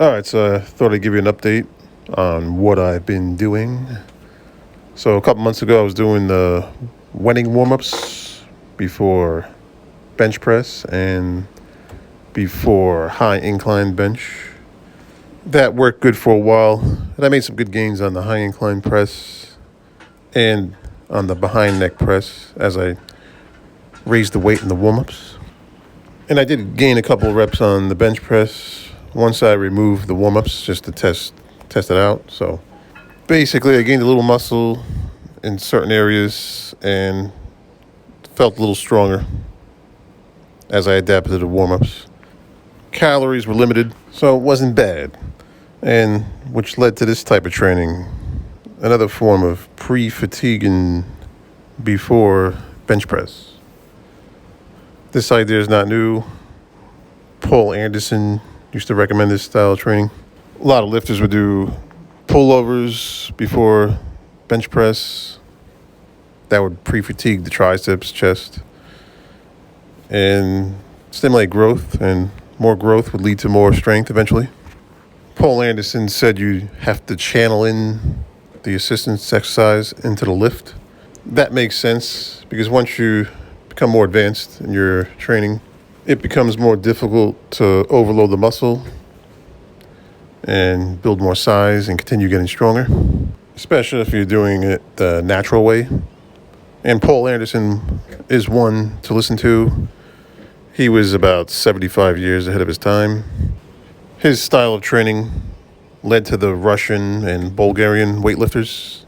All right, so I thought I'd give you an update on what I've been doing. So a couple months ago, I was doing the wedding warm-ups before bench press and before high incline bench. That worked good for a while, and I made some good gains on the high incline press and on the behind neck press as I raised the weight in the warm-ups. And I did gain a couple of reps on the bench press once I removed the warm-ups just to test it out. So basically, I gained a little muscle in certain areas and felt a little stronger as I adapted to the warm-ups. Calories were limited, so it wasn't bad, and which led to this type of training, another form of pre-fatiguing before bench press. This idea is not new. Paul Anderson used to recommend this style of training. A lot of lifters would do pullovers before bench press. That would pre-fatigue the triceps, chest, and stimulate growth, and more growth would lead to more strength eventually. Paul Anderson said you have to channel in the assistance exercise into the lift. That makes sense because once you become more advanced in your training, it becomes more difficult to overload the muscle and build more size and continue getting stronger, especially if you're doing it the natural way. And Paul Anderson is one to listen to. He was about 75 years ahead of his time. His style of training led to the Russian and Bulgarian weightlifters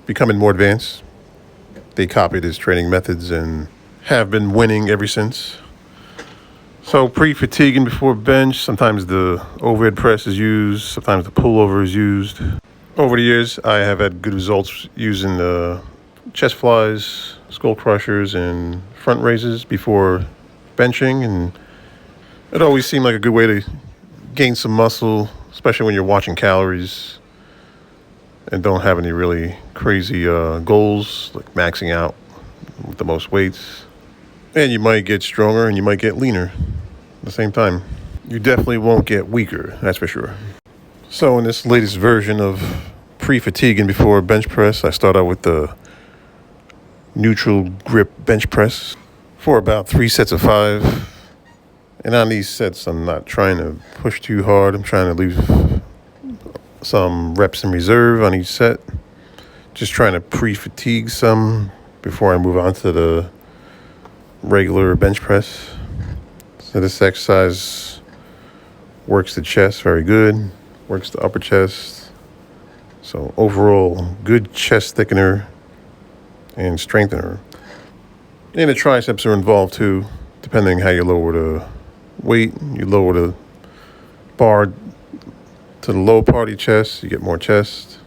becoming more advanced. They copied his training methods and have been winning ever since. So pre-fatiguing before bench, sometimes the overhead press is used, sometimes the pullover is used. Over the years, I have had good results using the chest flies, skull crushers, and front raises before benching, and it always seemed like a good way to gain some muscle, especially when you're watching calories and don't have any really crazy goals, like maxing out with the most weights. And you might get stronger and you might get leaner at the same time. You definitely won't get weaker, that's for sure. So in this latest version of pre-fatiguing before bench press, I start out with the neutral grip bench press for about 3 sets of 5. And on these sets, I'm not trying to push too hard. I'm trying to leave some reps in reserve on each set. Just trying to pre-fatigue some before I move on to the regular bench press. So this exercise works the chest very good, works the upper chest. So overall, good chest thickener and strengthener. And the triceps are involved too, depending how you lower the weight. You lower the bar to the lower part of your chest, you get more chest.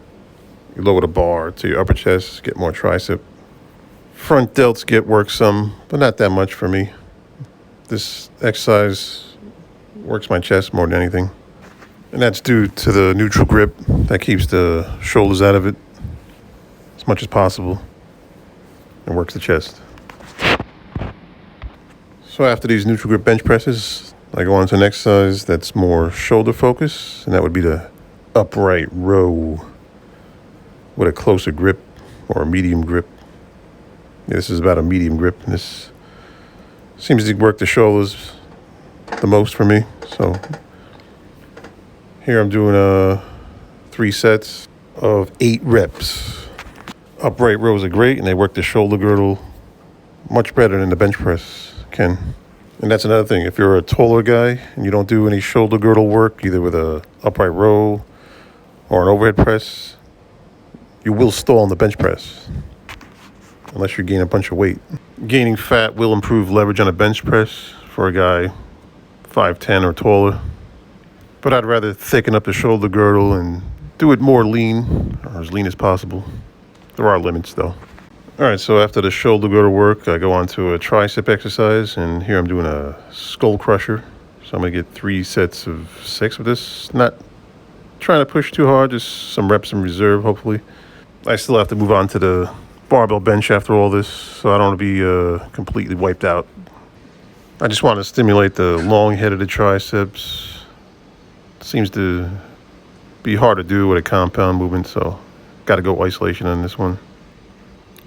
You lower the bar to your upper chest, get more tricep. Front delts get worked some, but not that much for me. This exercise works my chest more than anything. And that's due to the neutral grip that keeps the shoulders out of it as much as possible and works the chest. So after these neutral grip bench presses, I go on to an exercise that's more shoulder focused, and that would be the upright row with a closer grip or a medium grip. This is about a medium grip. This seems to work the shoulders the most for me. So here I'm doing 3 sets of 8 reps. Upright rows are great, and they work the shoulder girdle much better than the bench press can. And that's another thing. If you're a taller guy and you don't do any shoulder girdle work, either with a upright row or an overhead press, you will stall on the bench press unless you gain a bunch of weight. Gaining fat will improve leverage on a bench press for a guy 5'10" or taller. But I'd rather thicken up the shoulder girdle and do it more lean, or as lean as possible. There are limits though. All right, so after the shoulder girdle work, I go on to a tricep exercise, and here I'm doing a skull crusher. So I'm gonna get 3 sets of 6 of this. Not trying to push too hard, just some reps in reserve, hopefully. I still have to move on to the barbell bench after all this, so I don't want to be completely wiped out. I just want to stimulate the long head of the triceps, Seems to be hard to do with a compound movement, so got to go isolation on this one.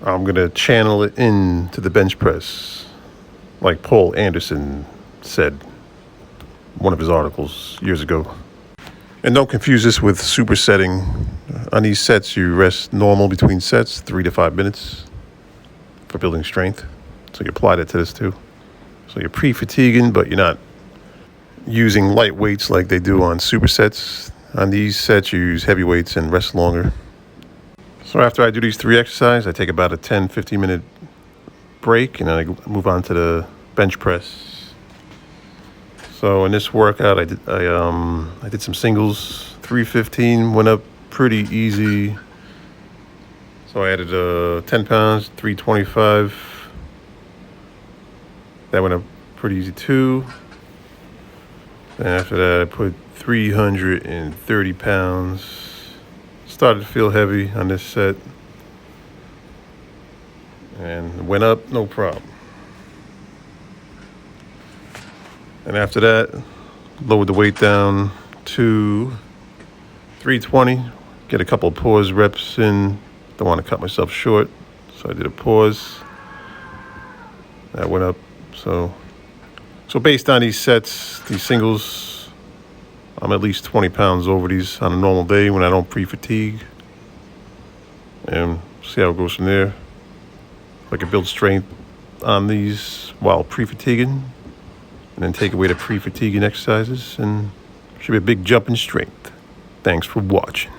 I'm going to channel it into the bench press, like Paul Anderson said in one of his articles years ago. And don't confuse this with supersetting. On these sets, you rest normal between sets, 3 to 5 minutes for building strength. So you apply that to this too. So you're pre-fatiguing, but you're not using light weights like they do on supersets. On these sets, you use heavy weights and rest longer. So after I do these 3 exercises, I take about a 10-15 minute break, and then I move on to the bench press. So in this workout, I did some singles. 315 went up pretty easy. So I added 10 pounds, 325. That went up pretty easy too. And after that, I put 330 pounds. Started to feel heavy on this set. And went up, no problem. And after that, lowered the weight down to 320. Get a couple of pause reps in. Don't want to cut myself short, so I did a pause. That went up. So based on these sets, these singles, I'm at least 20 pounds over these on a normal day when I don't pre-fatigue. And see how it goes from there. If I can build strength on these while pre-fatiguing, and then take away the pre-fatiguing exercises, and should be a big jump in strength. Thanks for watching.